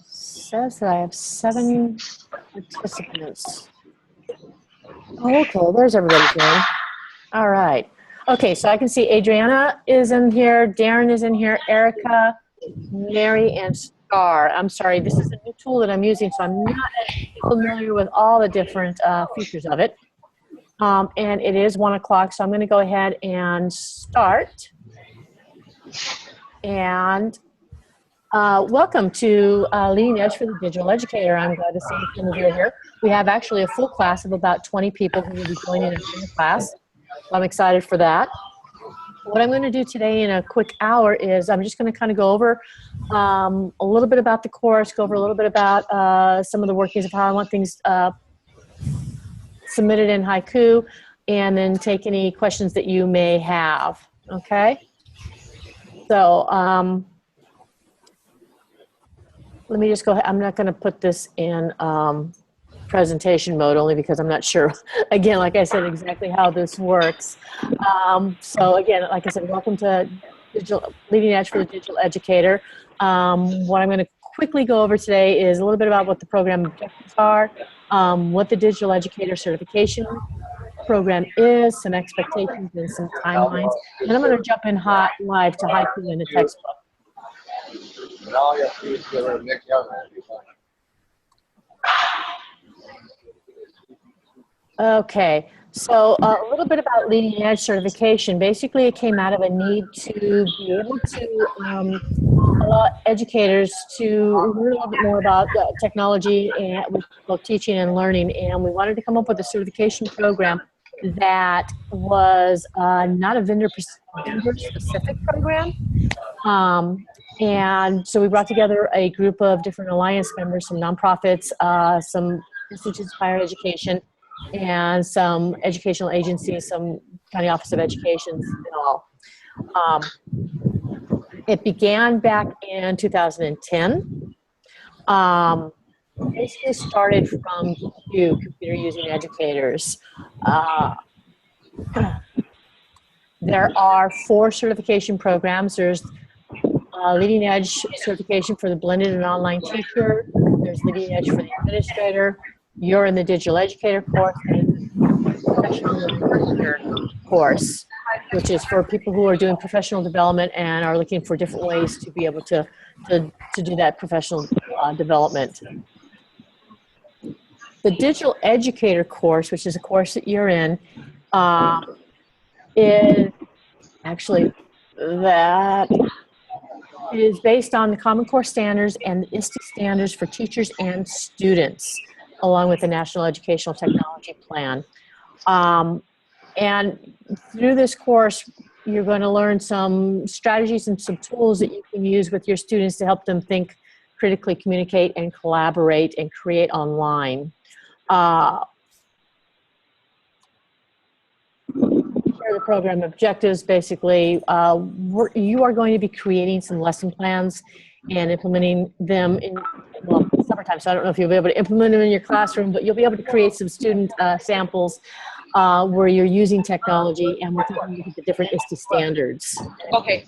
Says that I have 7 participants. Oh, okay, there's everybody's name. All right. Okay, so I can see Adriana is in here, Darren is in here, Erica, Mary, and Star. I'm sorry, this is a new tool that I'm using, so I'm not familiar with all the different features of it. And it is 1 o'clock, so I'm going to go ahead and start. And welcome to Leading Edge for the Digital Educator. I'm glad to see some of you here. We have actually a full class of about 20 people who will be joining us in the class. So I'm excited for that. What I'm going to do today in a quick hour is I'm just going to kind of go over a little bit about the course, go over a little bit about some of the workings of how I want things submitted in Haiku, and then take any questions that you may have. Okay? So let me just go ahead. I'm not going to put this in presentation mode only because I'm not sure, again, like I said, exactly how this works. So again, like I said, welcome to Leading Edge for the Digital Educator. What I'm going to quickly go over today is a little bit about what the program objectives are, what the Digital Educator certification program is, some expectations and some timelines. And I'm going to jump in hot live to Haiku in the textbook. Okay, so a little bit about Leading Edge certification. Basically, it came out of a need to be able to allow educators to learn a little bit more about technology and with both teaching and learning. And we wanted to come up with a certification program that was not a vendor-specific program. And so we brought together a group of different alliance members, some nonprofits, some institutes of higher education, and some educational agencies, some county office of education and all. It began back in 2010. Basically started from computer using educators. There are 4 certification programs. There's Leading Edge certification for the blended and online teacher. There's Leading Edge for the administrator. You're in the Digital Educator course, and Professional Learner course, which is for people who are doing professional development and are looking for different ways to be able to do that professional development. The Digital Educator course, which is a course that you're in, is actually that it is based on the Common Core standards and the ISTE standards for teachers and students, along with the National Educational Technology Plan. And through this course, you're going to learn some strategies and some tools that you can use with your students to help them think, critically communicate, and collaborate and create online. The program objectives, basically, you are going to be creating some lesson plans and implementing them in, well, summertime, so I don't know if you'll be able to implement them in your classroom, but you'll be able to create some student samples where you're using technology and we're taking the different ISTE standards. Okay.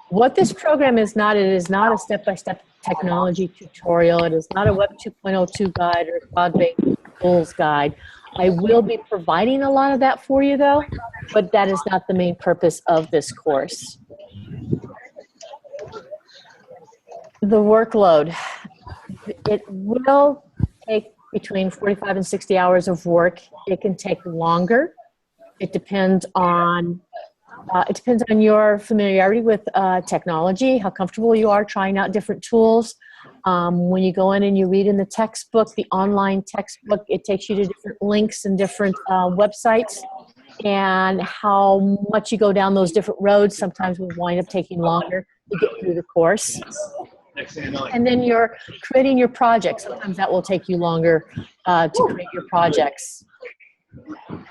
What this program is not, it is not a step-by-step technology tutorial. It is not a Web 2.02 guide or cloud-based tools guide. I will be providing a lot of that for you though, but that is not the main purpose of this course. The workload. It will take between 45 and 60 hours of work. It can take longer. It depends on your familiarity with technology, how comfortable you are trying out different tools. When you go in and you read in the textbook, the online textbook, it takes you to different links and different websites, and how much you go down those different roads sometimes will wind up taking longer to get through the course. And then you're creating your projects. Sometimes that will take you longer to create your projects.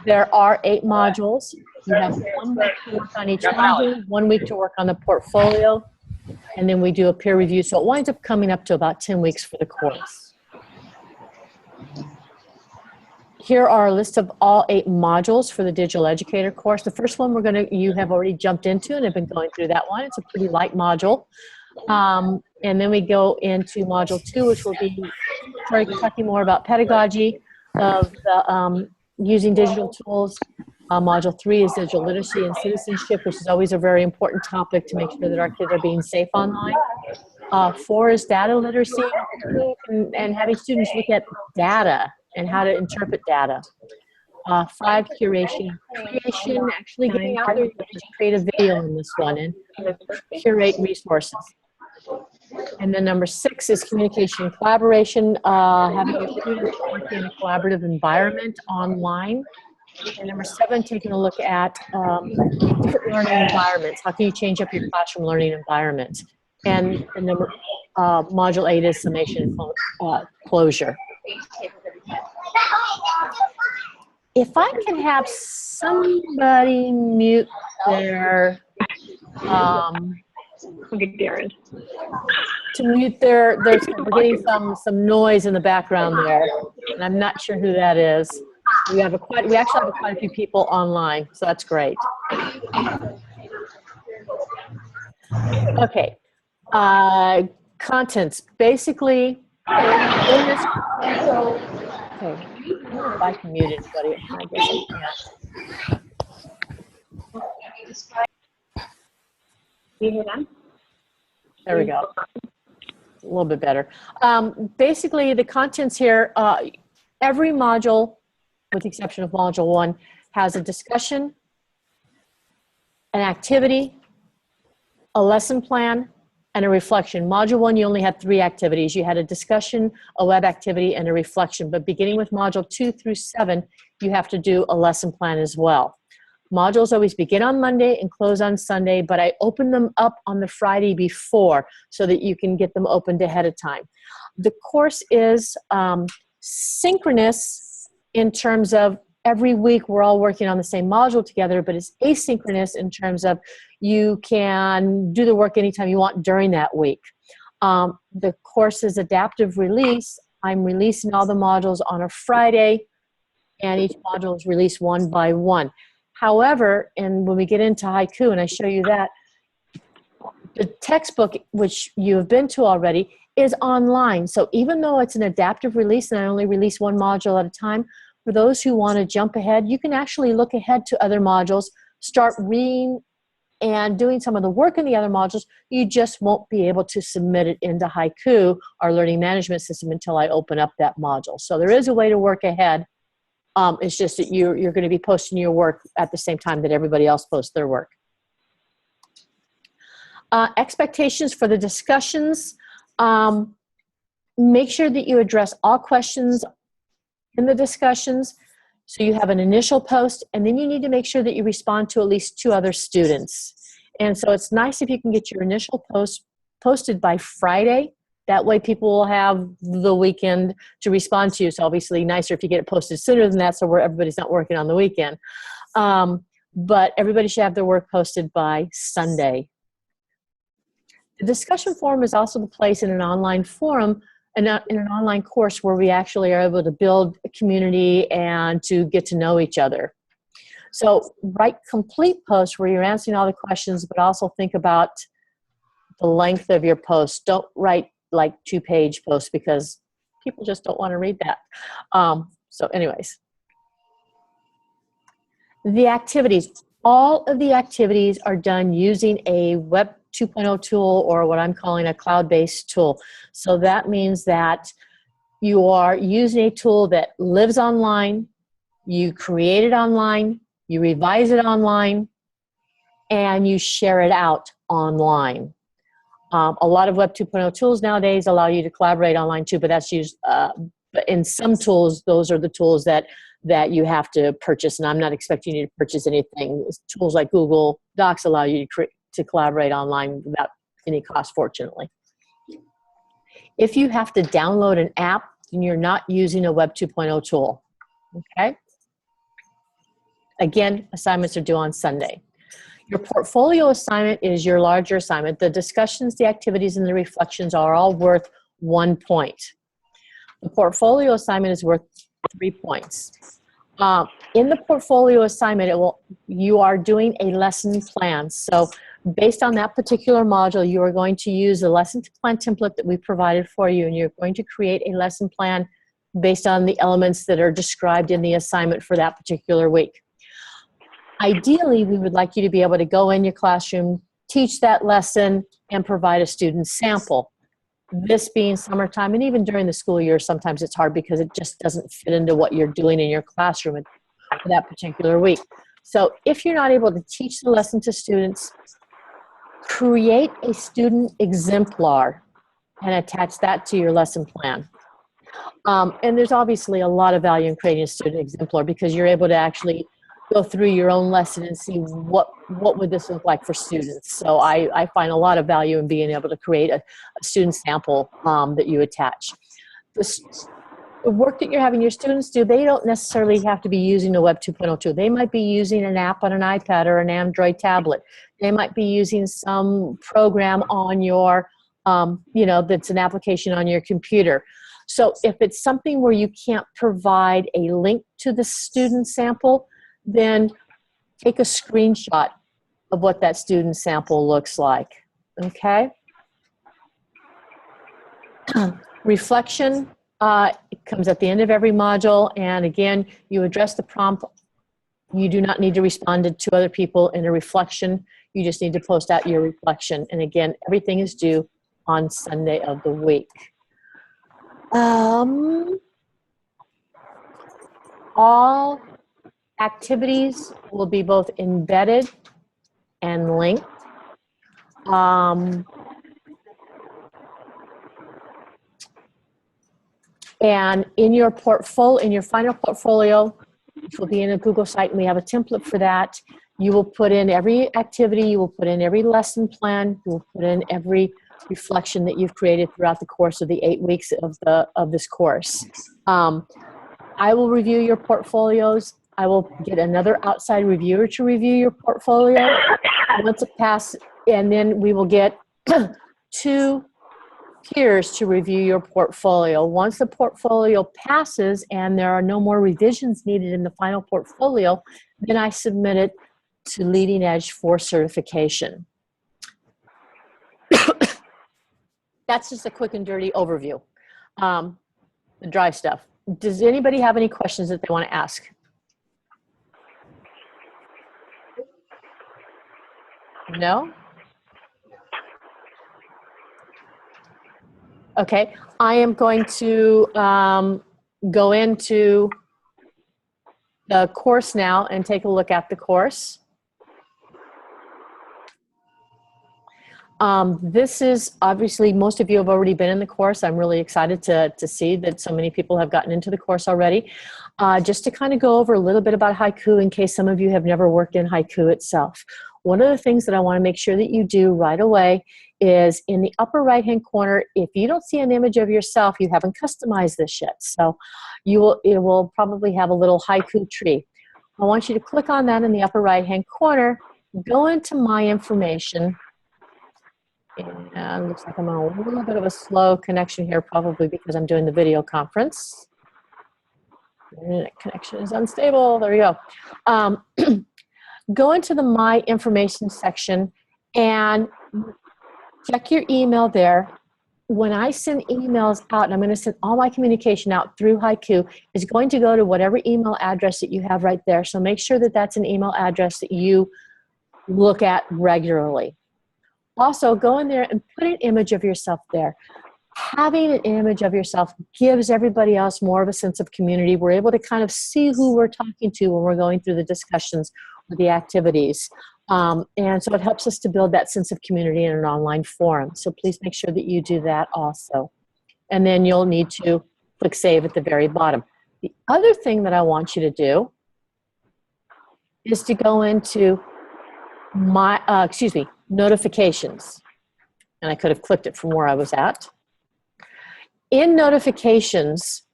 There are 8 modules. You have 1 week to work on each module, 1 week to work on the portfolio, and then we do a peer review. So it winds up coming up to about 10 weeks for the course. Here are a list of all 8 modules for the Digital Educator course. The first one you have already jumped into and have been going through that one. It's a pretty light module. And then we go into module 2, which will be talking more about pedagogy of the, using digital tools. Module 3 is digital literacy and citizenship, which is always a very important topic to make sure that our kids are being safe online. 4 is data literacy and having students look at data and how to interpret data. 5, curation and creation, actually getting out there, just create a video in this one and curate resources. And then number 6 is communication and collaboration, having your students work in a collaborative environment online. And number 7, taking a look at different learning environments. How can you change up your classroom learning environment? And module 8 is summation and closure. If I can have somebody mute their, Darren. To mute their, we're getting some noise in the background there, and I'm not sure who that is. We actually have quite a few people online, so that's great. Okay, contents. Basically, in this, okay, I don't know if I can mute anybody. I guess I can't. You hear them? There we go. A little bit better. Basically, the contents here, every module, with the exception of module 1, has a discussion, an activity, a lesson plan, and a reflection. Module 1, you only had 3 activities. You had a discussion, a web activity, and a reflection. But beginning with module 2 through 7, you have to do a lesson plan as well. Modules always begin on Monday and close on Sunday, but I open them up on the Friday before so that you can get them opened ahead of time. The course is synchronous in terms of every week we're all working on the same module together, but it's asynchronous in terms of you can do the work anytime you want during that week. The course is adaptive release. I'm releasing all the modules on a Friday, and each module is released one by one. However, and when we get into haiku, and I show you that, the textbook, which you have been to already, is online. So even though it's an adaptive release and I only release 1 module at a time, for those who want to jump ahead, you can actually look ahead to other modules, start reading and doing some of the work in the other modules. You just won't be able to submit it into Haiku, our learning management system, until I open up that module. So there is a way to work ahead. It's just that you're going to be posting your work at the same time that everybody else posts their work. Expectations for the discussions. Make sure that you address all questions in the discussions. So you have an initial post, and then you need to make sure that you respond to at least 2 other students. And so it's nice if you can get your initial post posted by Friday. That way people will have the weekend to respond to you. So obviously nicer if you get it posted sooner than that, so where everybody's not working on the weekend. But everybody should have their work posted by Sunday. The discussion forum is also the place in an online forum, in an online course, where we actually are able to build a community and to get to know each other. So write complete posts where you're answering all the questions, but also think about the length of your post. Don't write like 2-page posts because people just don't want to read that. So anyways, the activities, all of the activities are done using a Web 2.0 tool, or what I'm calling a cloud-based tool. So that means that you are using a tool that lives online, you create it online, you revise it online, and you share it out online. A lot of Web 2.0 tools nowadays allow you to collaborate online too, but that's used, but in some tools, those are the tools that you have to purchase, and I'm not expecting you to purchase anything. Tools like Google Docs allow you to collaborate online without any cost, fortunately. If you have to download an app, then you're not using a Web 2.0 tool, okay? Again, assignments are due on Sunday. Your portfolio assignment is your larger assignment. The discussions, the activities, and the reflections are all worth 1 point. The portfolio assignment is worth 3 points. In the portfolio assignment, you are doing a lesson plan. So based on that particular module, you are going to use the lesson plan template that we provided for you, and you're going to create a lesson plan based on the elements that are described in the assignment for that particular week. Ideally, we would like you to be able to go in your classroom, teach that lesson, and provide a student sample. This being summertime, and even during the school year, sometimes it's hard because it just doesn't fit into what you're doing in your classroom for that particular week. So if you're not able to teach the lesson to students, create a student exemplar and attach that to your lesson plan. And there's obviously a lot of value in creating a student exemplar because you're able to actually go through your own lesson and see what would this look like for students. So I find a lot of value in being able to create a student sample that you attach. The work that you're having your students do, they don't necessarily have to be using the Web 2.02. They might be using an app on an iPad or an Android tablet. They might be using some program on your, that's an application on your computer. So if it's something where you can't provide a link to the student sample, then take a screenshot of what that student sample looks like, okay? Reflection, it comes at the end of every module, and again, you address the prompt. You do not need to respond to other people in a reflection. You just need to post out your reflection. And again, everything is due on Sunday of the week. All activities will be both embedded and linked. And in your final portfolio, which will be in a Google site, and we have a template for that, you will put in every activity, you will put in every lesson plan, you will put in every reflection that you've created throughout the course of the 8 weeks of this course. I will review your portfolios. I will get another outside reviewer to review your portfolio. Once it passes, and then we will get 2 peers to review your portfolio. Once the portfolio passes and there are no more revisions needed in the final portfolio, then I submit it to Leading Edge for certification. That's just a quick and dirty overview. The dry stuff. Does anybody have any questions that they want to ask? No? Okay, I am going to go into the course now and take a look at the course. This is obviously, most of you have already been in the course. I'm really excited to see that so many people have gotten into the course already. Just to kind of go over a little bit about haiku in case some of you have never worked in haiku itself. One of the things that I want to make sure that you do right away is in the upper right-hand corner, if you don't see an image of yourself, you haven't customized this yet. So it will probably have a little haiku tree. I want you to click on that in the upper right-hand corner, go into My Information, and it looks like I'm on a little bit of a slow connection here, probably because I'm doing the video conference. The internet connection is unstable. There we go. Go into the My Information section and check your email there. When I send emails out, and I'm going to send all my communication out through Haiku, it's going to go to whatever email address that you have right there. So make sure that that's an email address that you look at regularly. Also, go in there and put an image of yourself there. Having an image of yourself gives everybody else more of a sense of community. We're able to kind of see who we're talking to when we're going through the discussions or the activities. And so it helps us to build that sense of community in an online forum. So please make sure that you do that also. And then you'll need to click Save at the very bottom. The other thing that I want you to do is to go into notifications. And I could have clicked it from where I was at. In notifications,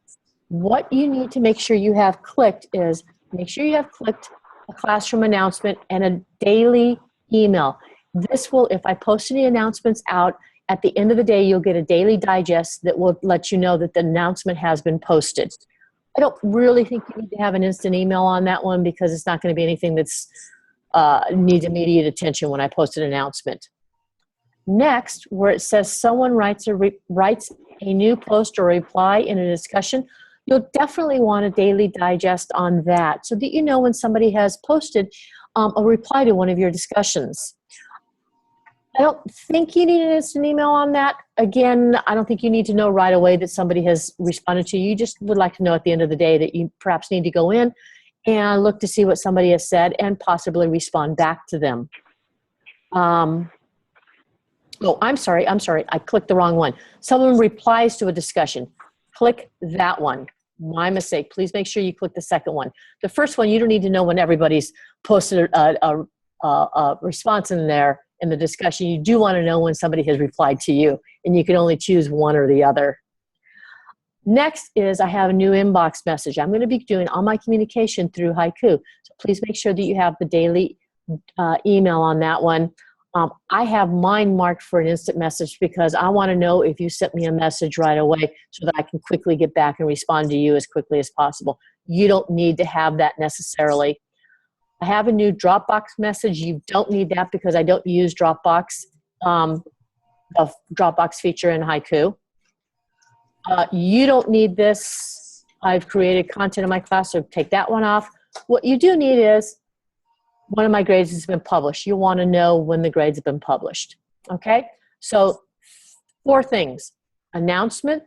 what you need to make sure you have clicked is make sure you have clicked a classroom announcement and a daily email. This will, if I post any announcements out, at the end of the day, you'll get a daily digest that will let you know that the announcement has been posted. I don't really think you need to have an instant email on that one because it's not going to be anything that's needs immediate attention when I post an announcement. Next, where it says someone writes a new post or reply in a discussion, you'll definitely want a daily digest on that so that you know when somebody has posted a reply to one of your discussions. I don't think you need an instant email on that. Again, I don't think you need to know right away that somebody has responded to you. You just would like to know at the end of the day that you perhaps need to go in and look to see what somebody has said and possibly respond back to them. Oh, I'm sorry. I clicked the wrong one. Someone replies to a discussion. Click that one. My mistake. Please make sure you click the second one. The first one, you don't need to know when everybody's posted a response in there in the discussion. You do want to know when somebody has replied to you, and you can only choose one or the other. Next is I have a new inbox message. I'm going to be doing all my communication through Haiku. So please make sure that you have the daily email on that one. I have mine marked for an instant message because I want to know if you sent me a message right away so that I can quickly get back and respond to you as quickly as possible. You don't need to have that necessarily. I have a new Dropbox message. You don't need that because I don't use Dropbox, the Dropbox feature in Haiku. You don't need this. I've created content in my class, so take that one off. What you do need is one of my grades has been published. You want to know when the grades have been published. Okay? So 4 things. Announcement,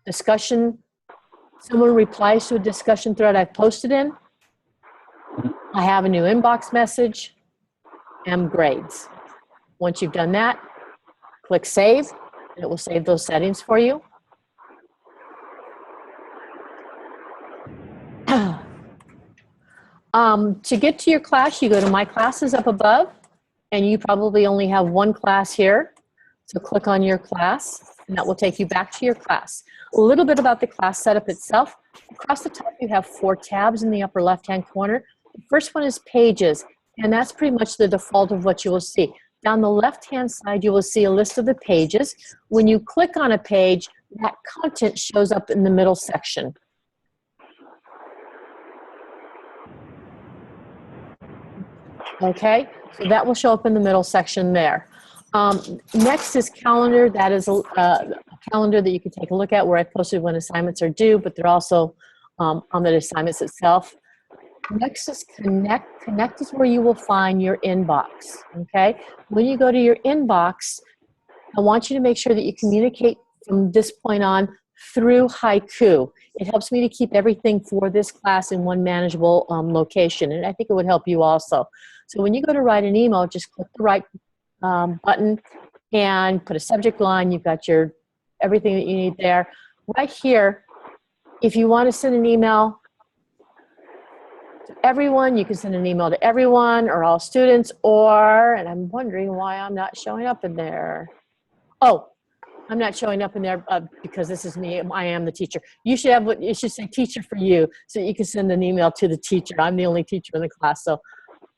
discussion, someone replies to a discussion thread I've posted in, I have a new inbox message, and grades. Once you've done that, click Save, and it will save those settings for you. To get to your class, you go to My Classes up above, and you probably only have one class here. So click on your class, and that will take you back to your class. A little bit about the class setup itself. Across the top, you have 4 tabs in the upper left-hand corner. The first one is Pages, and that's pretty much the default of what you will see. Down the left-hand side, you will see a list of the pages. When you click on a page, that content shows up in the middle section. Okay, so that will show up in the middle section there. Next is calendar. That is a calendar that you can take a look at where I posted when assignments are due, but they're also on the assignments itself. Next is Connect. Connect is where you will find your inbox, okay? When you go to your inbox, I want you to make sure that you communicate from this point on through Haiku. It helps me to keep everything for this class in one manageable location, and I think it would help you also. So when you go to write an email, just click the right button and put a subject line. You've got your everything that you need there. Right here, if you want to send an email to everyone, you can send an email to everyone or all students, or, and I'm wondering why I'm not showing up in there. Oh, I'm not showing up in there because this is me. I am the teacher. You should have what it should say teacher for you so you can send an email to the teacher. I'm the only teacher in the class, so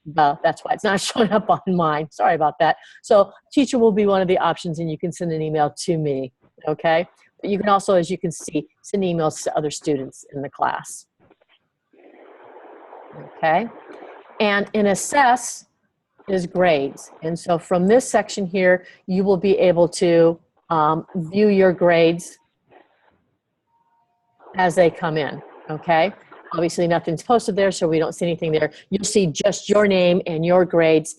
that's why it's not showing up on mine. Sorry about that. So teacher will be one of the options, and you can send an email to me, okay? But you can also, as you can see, send emails to other students in the class. Okay? And in Assess is grades. And so from this section here, you will be able to view your grades as they come in, okay? Obviously nothing's posted there, so we don't see anything there. You'll see just your name and your grades.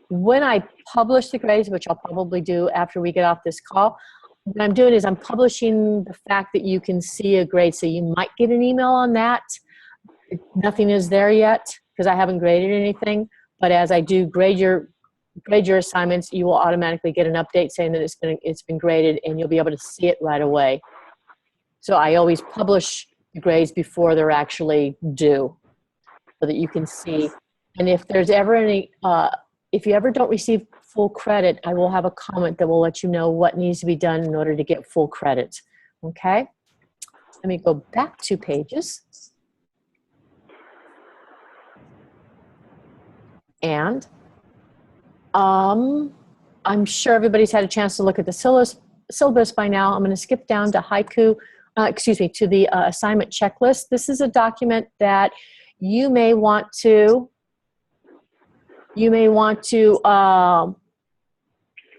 When I publish the grades, which I'll probably do after we get off this call, what I'm doing is I'm publishing the fact that you can see a grade, so you might get an email on that. Nothing is there yet because I haven't graded anything, but as I do grade your assignments, you will automatically get an update saying that it's been graded, and you'll be able to see it right away. So I always publish the grades before they're actually due so that you can see. And if there's ever any, if you ever don't receive full credit, I will have a comment that will let you know what needs to be done in order to get full credit. Okay? Let me go back 2 pages. And I'm sure everybody's had a chance to look at the syllabus by now. I'm going to skip down to Haiku to the assignment checklist. This is a document that you may want to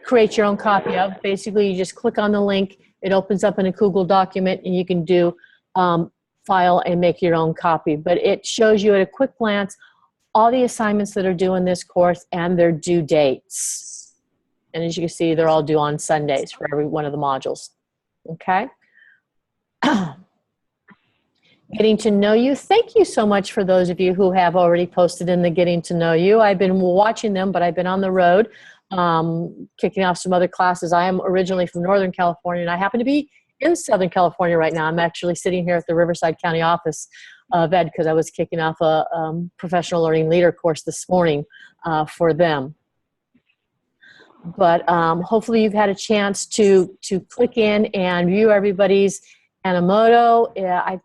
create your own copy of. Basically, you just click on the link. It opens up in a Google document, and you can do file and make your own copy. But it shows you at a quick glance all the assignments that are due in this course and their due dates. And as you can see, they're all due on Sundays for every one of the modules. Okay? Getting to know you. Thank you so much for those of you who have already posted in the getting to know you. I've been watching them, but I've been on the road kicking off some other classes. I am originally from Northern California, and I happen to be in Southern California right now. I'm actually sitting here at the Riverside County office of Ed because I was kicking off a professional learning leader course this morning for them. But hopefully you've had a chance to click in and view everybody's Animoto. I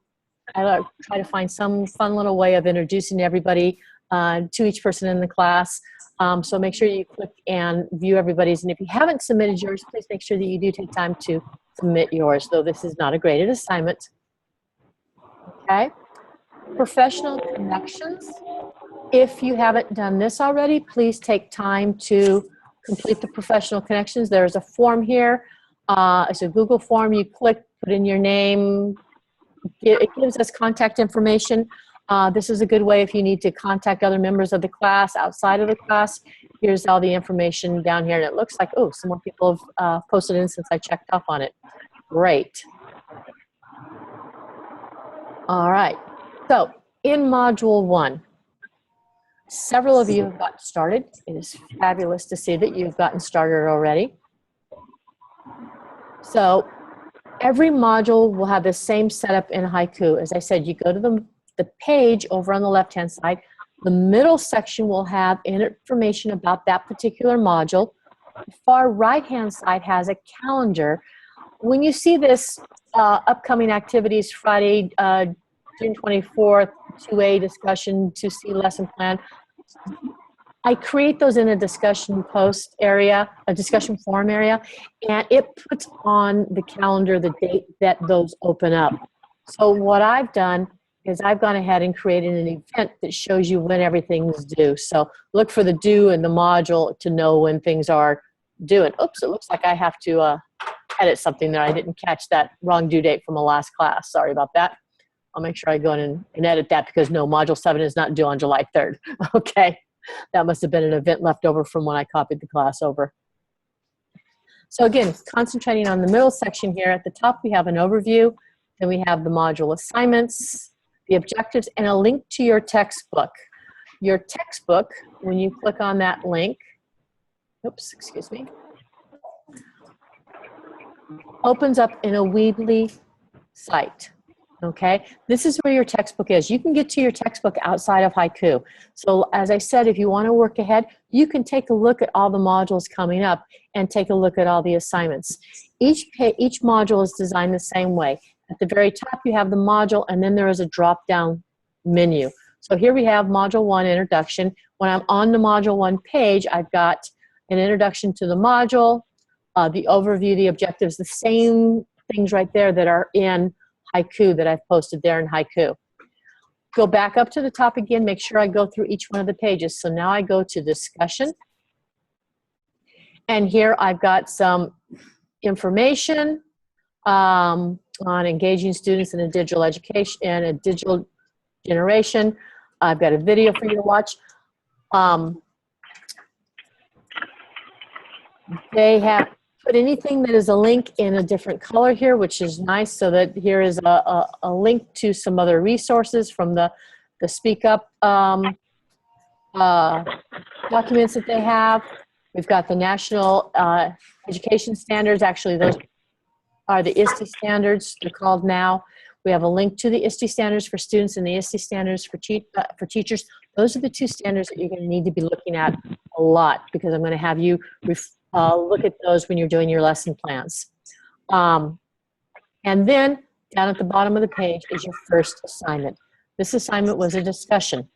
try to find some fun little way of introducing everybody to each person in the class. So make sure you click and view everybody's. And if you haven't submitted yours, please make sure that you do take time to submit yours, though this is not a graded assignment. Okay? Professional connections. If you haven't done this already, please take time to complete the professional connections. There's a form here. It's a Google form. You click, put in your name. It gives us contact information. This is a good way if you need to contact other members of the class outside of the class. Here's all the information down here. And it looks like, oh, some more people have posted in since I checked off on it. Great. All right. So in Module 1, several of you have gotten started. It is fabulous to see that you've gotten started already. So every module will have the same setup in Haiku. As I said, you go to the page over on the left-hand side. The middle section will have information about that particular module. The far right-hand side has a calendar. When you see this upcoming activities, Friday, June 24th, 2A discussion, 2C lesson plan, I create those in a discussion post area, a discussion forum area, and it puts on the calendar the date that those open up. So what I've done is I've gone ahead and created an event that shows you when everything's due. So look for the due in the module to know when things are due. And oops, it looks like I have to edit something there. I didn't catch that wrong due date from the last class. Sorry about that. I'll make sure I go in and edit that because no, Module 7 is not due on July 3rd. Okay. That must have been an event left over from when I copied the class over. So again, concentrating on the middle section here, at the top we have an overview, then we have the module assignments, the objectives, and a link to your textbook. Your textbook, when you click on that link, oops, excuse me, opens up in a Weebly site. Okay, this is where your textbook is. You can get to your textbook outside of Haiku. So as I said, if you want to work ahead, you can take a look at all the modules coming up and take a look at all the assignments. Each module is designed the same way. At the very top, you have the module, and then there is a drop-down menu. So here we have Module 1 Introduction. When I'm on the Module 1 page, I've got an introduction to the module, the overview, the objectives, the same things right there that are in Haiku that I've posted there in Haiku. Go back up to the top again, make sure I go through each one of the pages. So now I go to discussion. And here I've got some information on engaging students in a digital education and a digital generation. I've got a video for you to watch. They have put anything that is a link in a different color here, which is nice, so that here is a link to some other resources from the Speak Up documents that they have. We've got the National Education Standards. Actually, those are the ISTE standards, they're called now. We have a link to the ISTE standards for students and the ISTE standards for teachers. Those are the two standards that you're going to need to be looking at a lot, because I'm going to have you look at those when you're doing your lesson plans. And then down at the bottom of the page is your first assignment. This assignment was a discussion.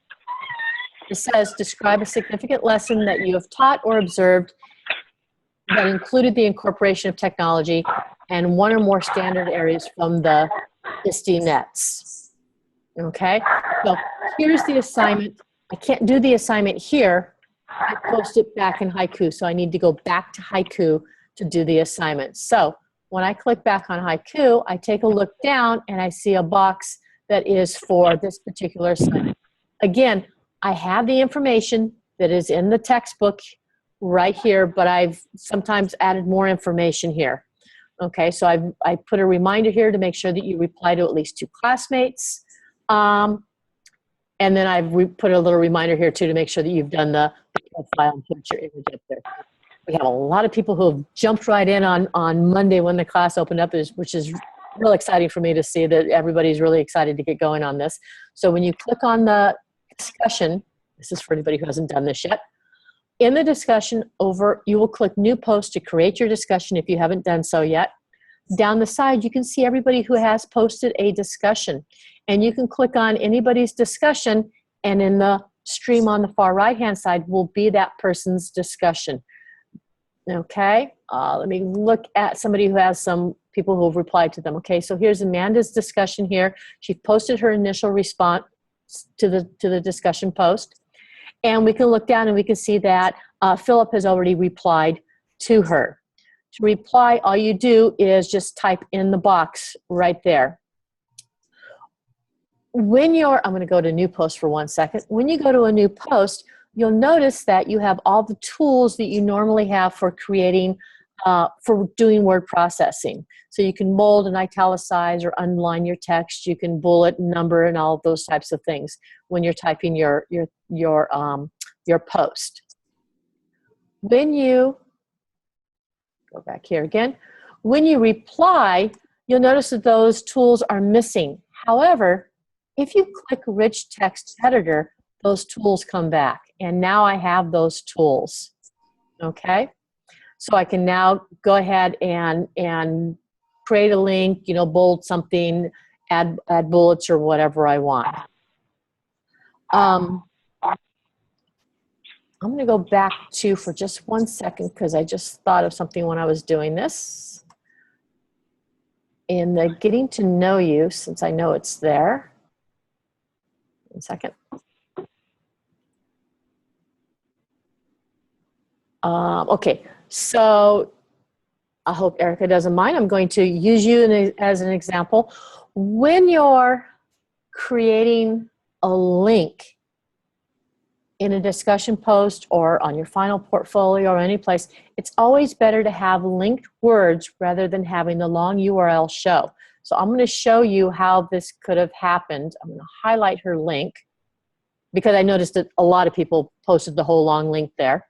It says, describe a significant lesson that you have taught or observed that included the incorporation of technology and one or more standard areas from the ISTE nets. Okay, so here's the assignment. I can't do the assignment here. I post it back in Haiku, so I need to go back to Haiku to do the assignment. So when I click back on Haiku, I take a look down and I see a box that is for this particular assignment. Again, I have the information that is in the textbook right here, but I've sometimes added more information here. Okay, so I put a reminder here to make sure that you reply to at least 2 classmates. And then I've put a little reminder here too to make sure that you've done the profile and put your image up there. We have a lot of people who have jumped right in on Monday when the class opened up, which is real exciting for me to see that everybody's really excited to get going on this. So when you click on the discussion, this is for anybody who hasn't done this yet, in the discussion over, you will click New Post to create your discussion if you haven't done so yet. Down the side, you can see everybody who has posted a discussion. And you can click on anybody's discussion, and in the stream on the far right-hand side will be that person's discussion. Okay, let me look at somebody who has some people who have replied to them. Okay, so here's Amanda's discussion here. She posted her initial response to the discussion post. And we can look down and we can see that Philip has already replied to her. To reply, all you do is just type in the box right there. When you're, I'm going to go to new post for 1 second. When you go to a new post, you'll notice that you have all the tools that you normally have for creating, for doing word processing. So you can bold and italicize or underline your text. You can bullet, number, and all of those types of things when you're typing your post. When you go back here again, when you reply, you'll notice that those tools are missing. However, if you click Rich Text Editor, those tools come back. And now I have those tools, okay? So I can now go ahead and create a link, you know, bold something, add bullets or whatever I want. I'm going to go back to, for just 1 second, because I just thought of something when I was doing this. In the getting to know you, since I know it's there. 1 second. Okay, so I hope Erica doesn't mind. I'm going to use you as an example. When you're creating a link in a discussion post or on your final portfolio or any place, it's always better to have linked words rather than having the long URL show. So I'm going to show you how this could have happened. I'm going to highlight her link because I noticed that a lot of people posted the whole long link there.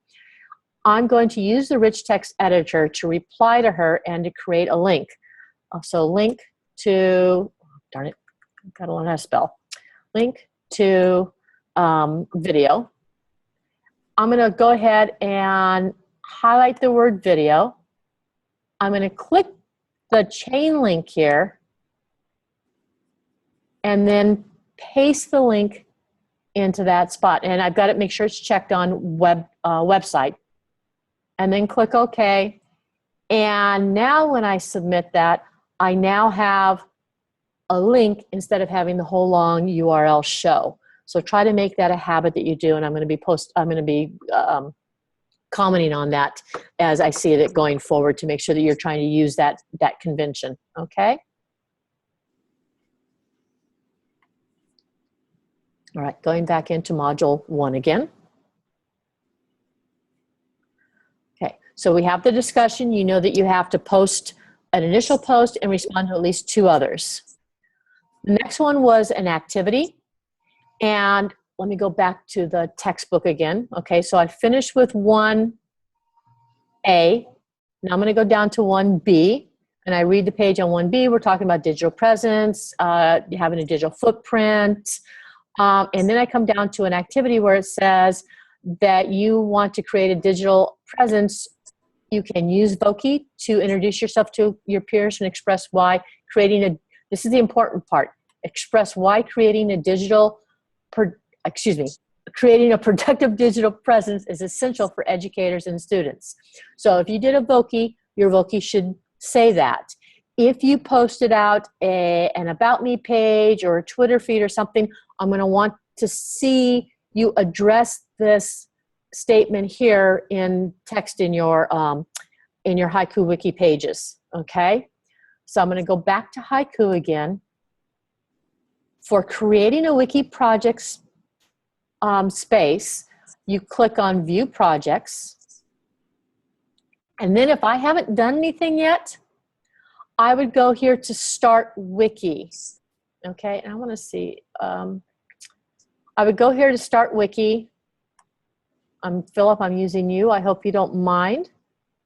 I'm going to use the Rich Text Editor to reply to her and to create a link. So link to, darn it, gotta learn how to spell. Link to video. I'm gonna go ahead and highlight the word video. I'm gonna click the chain link here and then paste the link into that spot. And I've got to make sure it's checked on website. And then click OK. And now when I submit that, I now have a link instead of having the whole long URL show. So try to make that a habit that you do, and I'm going to be commenting on that as I see it going forward to make sure that you're trying to use that convention. Okay. All right, going back into Module 1 again. Okay, so we have the discussion. You know that you have to post an initial post and respond to at least 2 others. The next one was an activity. And let me go back to the textbook again. Okay, so I finished with 1A. Now I'm going to go down to 1B. And I read the page on 1B. We're talking about digital presence, having a digital footprint. And then I come down to an activity where it says that you want to create a digital presence. You can use Voki to introduce yourself to your peers and express why creating this is the important part, express why creating a creating a productive digital presence is essential for educators and students. So if you did a Voki, your Voki should say that. If you posted out an About Me page or a Twitter feed or something, I'm going to want to see you address this statement here in text in your Haiku Wiki pages, okay? So I'm going to go back to Haiku again. For creating a wiki projects space, you click on View Projects. And then if I haven't done anything yet, I would go here to Start Wiki. Okay, and I want to see. I would go here to Start Wiki. Philip, I'm using you. I hope you don't mind.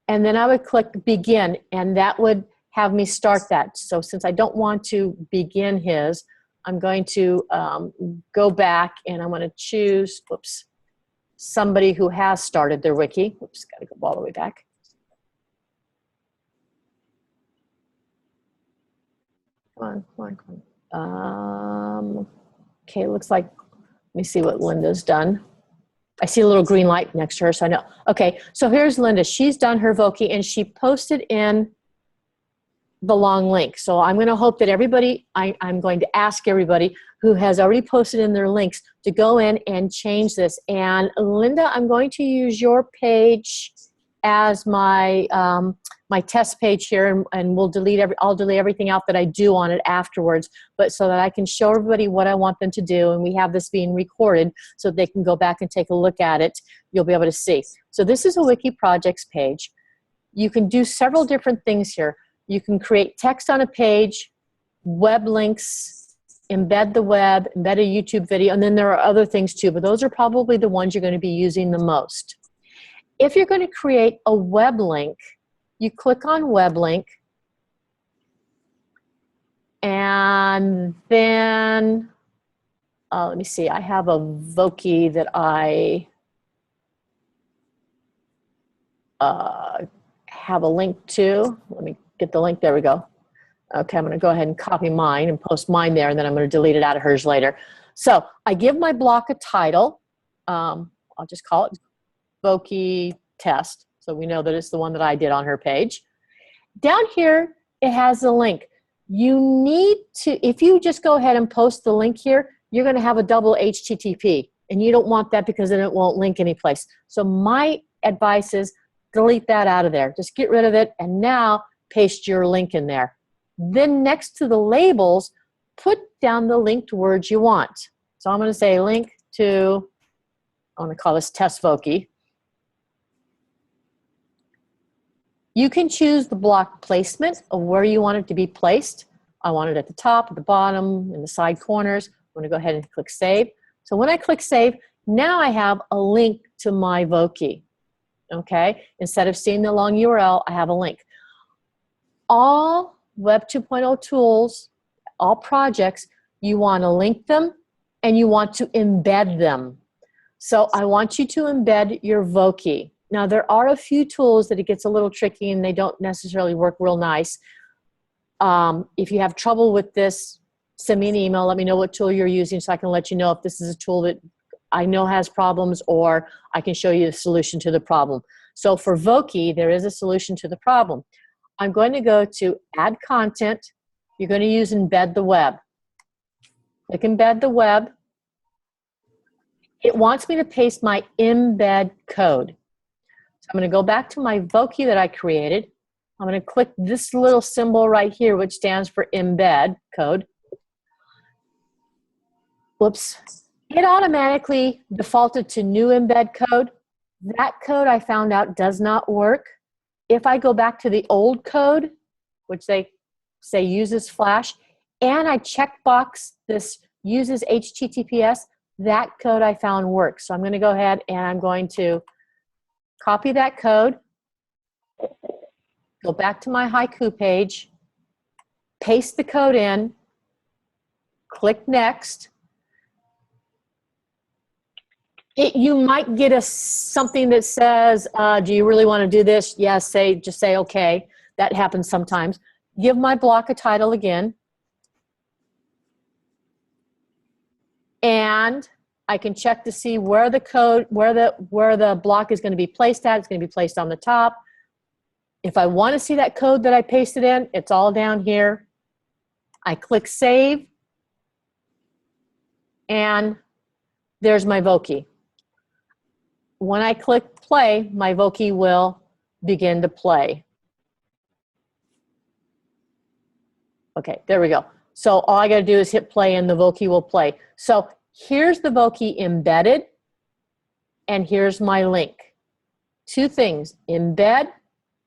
And then I would click Begin, and that would have me start that. So since I don't want to begin his, I'm going to go back and I'm going to choose, somebody who has started their wiki. Oops, got to go all the way back. Come on. Okay, looks like, let me see what Linda's done. I see a little green light next to her, so I know. Okay, so here's Linda. She's done her Voki, and she posted in the long link. So I'm going to hope that everybody, I'm going to ask everybody who has already posted in their links to go in and change this. And Linda, I'm going to use your page as my my test page here, and we'll I'll delete everything out that I do on it afterwards, but so that I can show everybody what I want them to do, and we have this being recorded so they can go back and take a look at it. You'll be able to see. So this is a wiki projects page. You can do several different things here. You can create text on a page, web links, embed the web, embed a YouTube video, and then there are other things too, but those are probably the ones you're going to be using the most. If you're going to create a web link, you click on web link, and then, let me see, I have a Voki that I have a link to. Let me get the link, there we go. Okay, I'm going to go ahead and copy mine and post mine there, and then I'm going to delete it out of hers later. So I give my block a title. I'll just call it Voki Test, so we know that it's the one that I did on her page. Down here, it has a link. You need to, if you just go ahead and post the link here, you're going to have a double HTTP, and you don't want that because then it won't link anyplace. So my advice is delete that out of there. Just get rid of it, and now paste your link in there. Then next to the labels, put down the linked words you want. So I'm going to say link to, I want to call this Test Voki. You can choose the block placement of where you want it to be placed. I want it at the top, at the bottom, in the side corners. I'm going to go ahead and click Save. So when I click Save, now I have a link to my Voki. Okay? Instead of seeing the long URL, I have a link. All Web 2.0 tools, all projects, you want to link them and you want to embed them. So I want you to embed your Voki. Now, there are a few tools that it gets a little tricky and they don't necessarily work real nice. If you have trouble with this, send me an email. Let me know what tool you're using so I can let you know if this is a tool that I know has problems, or I can show you the solution to the problem. So for Voki, there is a solution to the problem. I'm going to go to Add Content. You're going to use Embed the Web. Click Embed the Web. It wants me to paste my embed code. I'm going to go back to my Voki that I created. I'm going to click this little symbol right here, which stands for embed code. Whoops. It automatically defaulted to new embed code. That code I found out does not work. If I go back to the old code, which they say uses Flash, and I checkbox this uses HTTPS, that code I found works. So I'm going to go ahead and I'm going to copy that code, go back to my Haiku page, paste the code in, click Next. You might get something that says, do you really want to do this? Yes, just say okay. That happens sometimes. Give my block a title again. And I can check to see where the code, where the block is going to be placed at. It's going to be placed on the top. If I want to see that code that I pasted in, it's all down here. I click save, and there's my Voki. When I click play, my Voki will begin to play. Okay, there we go. So all I got to do is hit play and the Voki will play. So here's the Voki embedded, and here's my link. Two things, embed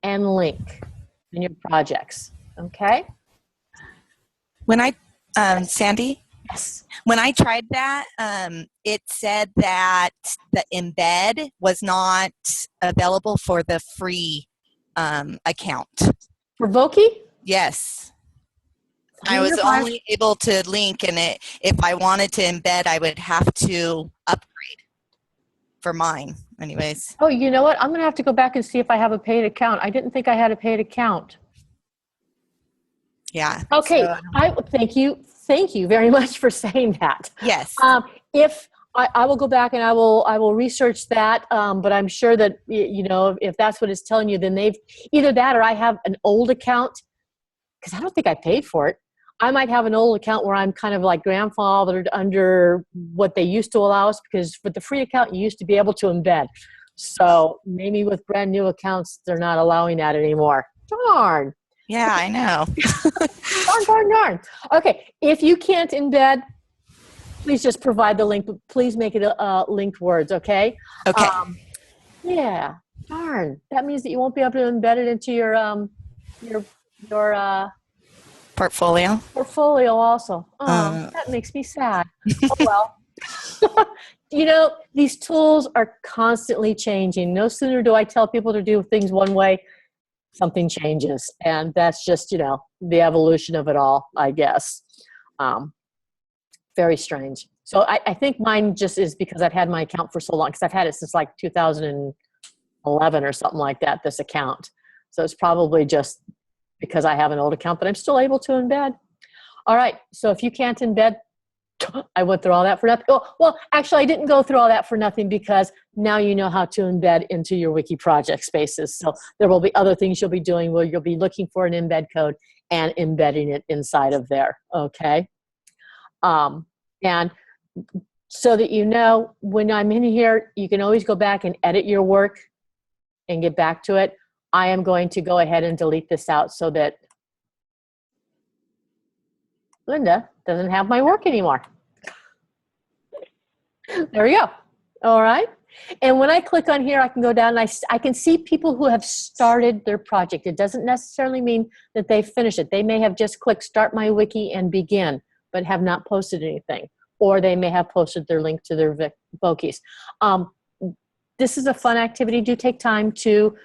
and link in your projects, okay? When I, Sandy, Yes. when I tried that, it said that the embed was not available for the free account. For Voki? Yes. I I was wonder why- only able to link, and if I wanted to embed, I would have to upgrade for mine anyways. Oh, you know what? I'm going to have to go back and see if I have a paid account. I didn't think I had a paid account. Yeah. Okay, So, thank you. Thank you very much for saying that. yes. If I will go back and I will research that, but I'm sure that, you know, if that's what it's telling you, then they've either that or I have an old account, because I don't think I paid for it. I might have an old account where I'm kind of like grandfathered under what they used to allow us, because with the free account, you used to be able to embed. So maybe with brand new accounts, they're not allowing that anymore. Darn. Yeah, I know. Darn. Okay, if you can't embed, please just provide the link, but please make it linked words, okay? Okay. Yeah, darn. That means that you won't be able to embed it into your Portfolio. portfolio also. Oh, that makes me sad. Oh, well. You know, these tools are constantly changing. No sooner do I tell people to do things one way, something changes. And that's just, you know, the evolution of it all, I guess. Very strange. So I think mine just is because I've had my account for so long, because I've had it since like 2011 or something like that, this account. So it's probably just because I have an old account, but I'm still able to embed. All right, so if you can't embed, I went through all that for nothing. Oh, well, actually, I didn't go through all that for nothing, because now you know how to embed into your wiki project spaces. So there will be other things you'll be doing where you'll be looking for an embed code and embedding it inside of there, okay? And so that you know, when I'm in here, you can always go back and edit your work and get back to it. I am going to go ahead and delete this out so that Linda doesn't have my work anymore. There we go. All right. And when I click on here, I can go down and I can see people who have started their project. It doesn't necessarily mean that they finished it. They may have just clicked Start My Wiki and Begin, but have not posted anything. Or they may have posted their link to their Vokis. This is a fun activity. Do take time to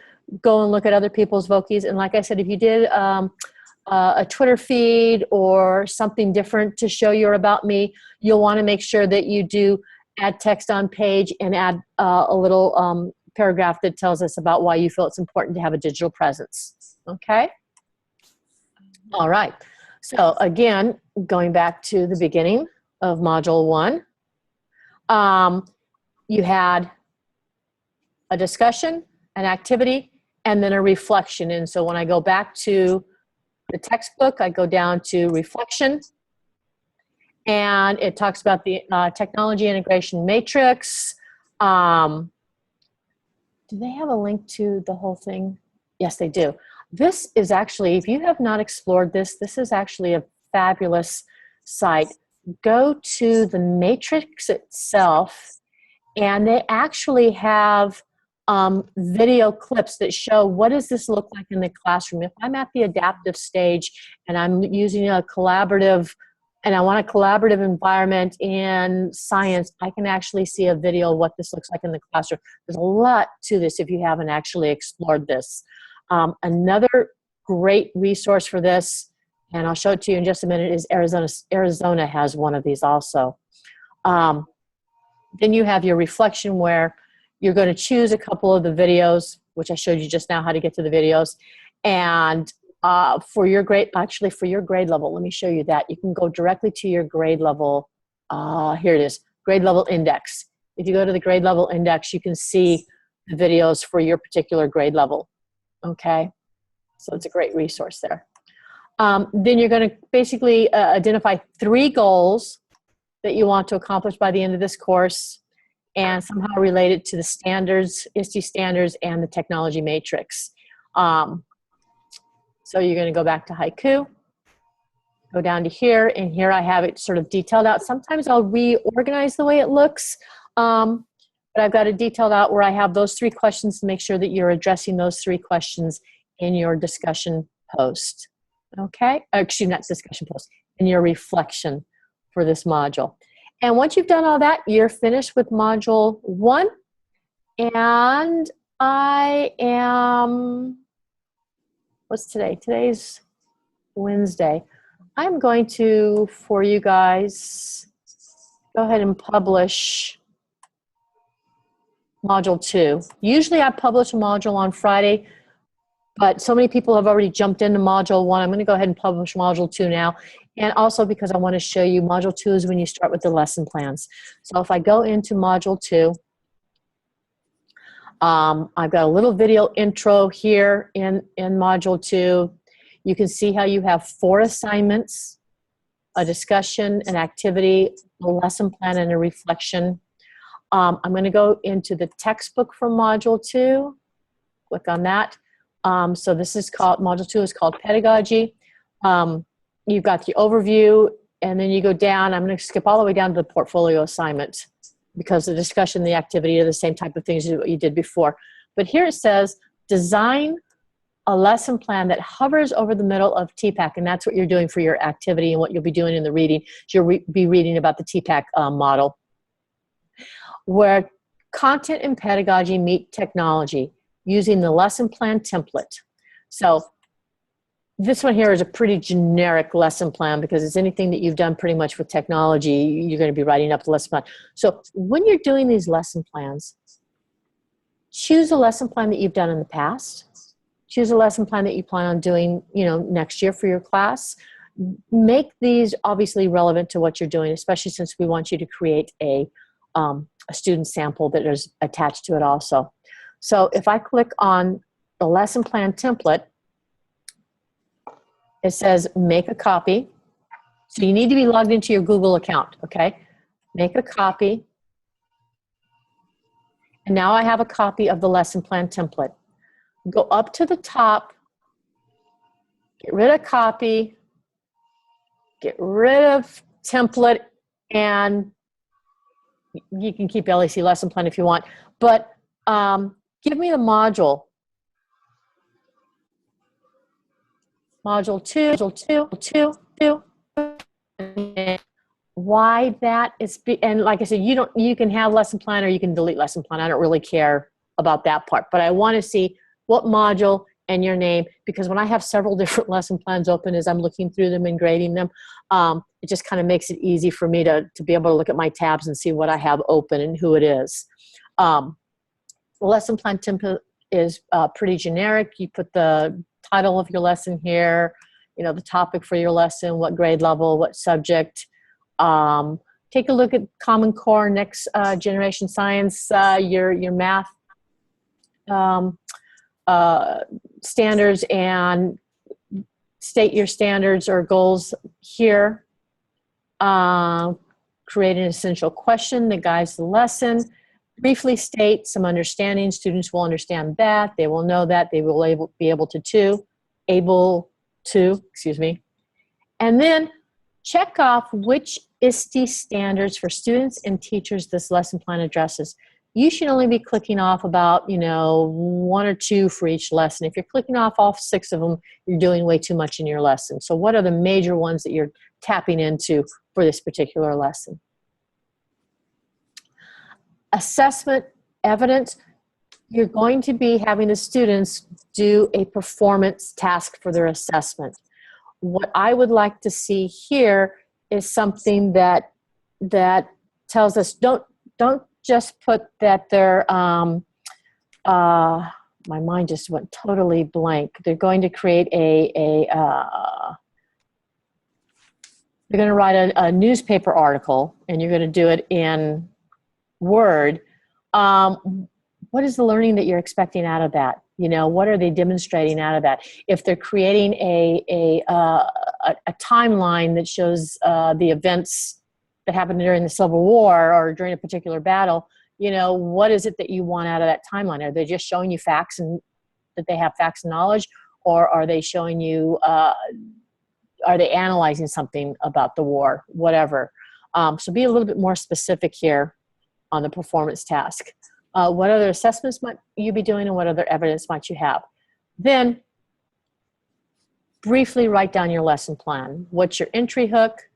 go and look at other people's Vokis. And like I said, if you did a Twitter feed or something different to show your About Me, you'll want to make sure that you do add text on page and add a little paragraph that tells us about why you feel it's important to have a digital presence. Okay? All right. So again, going back to the beginning of Module 1, you had a discussion, an activity, and then a reflection. And so when I go back to the textbook, I go down to reflection, and it talks about the technology integration matrix. Do they have a link to the whole thing? Yes, they do. This is actually, if you have not explored this, this is actually a fabulous site. Go to the matrix itself, and they actually have video clips that show what does this look like in the classroom. If I'm at the adaptive stage and I'm using a collaborative, and I want a collaborative environment in science, I can actually see a video of what this looks like in the classroom. There's a lot to this if you haven't actually explored this. Another great resource for this, and I'll show it to you in just a minute, is Arizona. Arizona has one of these also. Then you have your reflection, where you're going to choose a couple of the videos, which I showed you just now how to get to the videos. And for your grade, actually for your grade level, let me show you that. You can go directly to your grade level. Here it is, grade level index. If you go to the grade level index, you can see the videos for your particular grade level. Okay. So it's a great resource there. Then you're going to basically identify 3 goals that you want to accomplish by the end of this course and somehow relate it to the standards, ISTE standards, and the technology matrix. So you're going to go back to haiku, go down to here, and here I have it sort of detailed out. Sometimes I'll reorganize the way it looks, but I've got it detailed out where I have those 3 questions to make sure that you're addressing those 3 questions in your discussion post. Okay? Excuse me, not discussion post, in your reflection for this module. And once you've done all that, you're finished with module 1. And I am, what's today? Today's Wednesday. I'm going to, for you guys, go ahead and publish module 2. Usually I publish a module on Friday, but so many people have already jumped into module 1. I'm going to go ahead and publish module 2 now. And also because I want to show you module 2 is when you start with the lesson plans. So if I go into module 2, I've got a little video intro here in module 2. You can see how you have 4 assignments, a discussion, an activity, a lesson plan, and a reflection. I'm going to go into the textbook for module 2. Click on that. So this is called, module 2 is called Pedagogy. You've got the overview, and then you go down. I'm going to skip all the way down to the portfolio assignment because the discussion, the activity are the same type of things as what you did before. But here it says, design a lesson plan that hovers over the middle of TPACK, and that's what you're doing for your activity and what you'll be doing in the reading. You'll be reading about the TPACK model, where content and pedagogy meet technology using the lesson plan template. So this one here is a pretty generic lesson plan because it's anything that you've done pretty much with technology, you're going to be writing up the lesson plan. So when you're doing these lesson plans, choose a lesson plan that you've done in the past. Choose a lesson plan that you plan on doing, next year for your class. Make these obviously relevant to what you're doing, especially since we want you to create a student sample that is attached to it also. So if I click on the lesson plan template, it says make a copy. So you need to be logged into your Google account, okay? Make a copy. And now I have a copy of the lesson plan template. Go up to the top, get rid of copy, get rid of template, and you can keep LAC lesson plan if you want. But give me the module. Module 2. Why that is, and like I said, you can have lesson plan or you can delete lesson plan. I don't really care about that part, but I want to see what module and your name, because when I have several different lesson plans open as I'm looking through them and grading them, it just kind of makes it easy for me to be able to look at my tabs and see what I have open and who it is. The lesson plan template is pretty generic. You put the title of your lesson here, the topic for your lesson, what grade level, what subject. Take a look at Common Core, Next Generation Science, your math standards, and state your standards or goals here. Create an essential question that guides the lesson. Briefly state some understanding. Students will understand that. They will know that. They will be able to, and then check off which ISTE standards for students and teachers this lesson plan addresses. You should only be clicking off about, 1 or 2 for each lesson. If you're clicking off all 6 of them, you're doing way too much in your lesson. So what are the major ones that you're tapping into for this particular lesson? Assessment evidence. You're going to be having the students do a performance task for their assessment. What I would like to see here is something that tells us don't just put that they're my mind just went totally blank. They're going to create they're going to write a newspaper article, and you're going to do it in Word. What is the learning that you're expecting out of that? You know, what are they demonstrating out of that? If they're creating a timeline that shows the events that happened during the Civil War or during a particular battle, you know, what is it that you want out of that timeline? Are they just showing you facts and that they have facts and knowledge, or are they showing you, are they analyzing something about the war, whatever? So be a little bit more specific here on the performance task. What other assessments might you be doing and what other evidence might you have? Then briefly write down your lesson plan. What's your entry hook?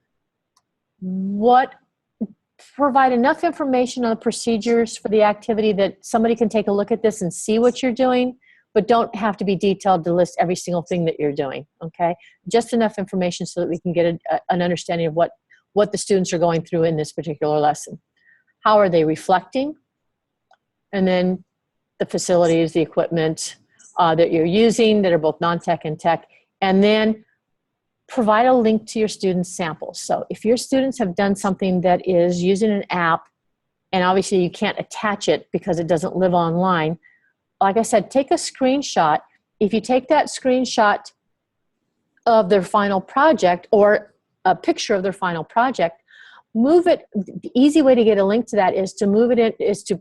Provide enough information on the procedures for the activity that somebody can take a look at this and see what you're doing, but don't have to be detailed to list every single thing that you're doing, okay? Just enough information so that we can get an understanding of what the students are going through in this particular lesson. How are they reflecting? And then the facilities, the equipment that you're using that are both non-tech and tech. And then provide a link to your students' samples. So if your students have done something that is using an app, and obviously you can't attach it because it doesn't live online, like I said, take a screenshot. If you take that screenshot of their final project or a picture of their final project, move it. The easy way to get a link to that is to move it in, is to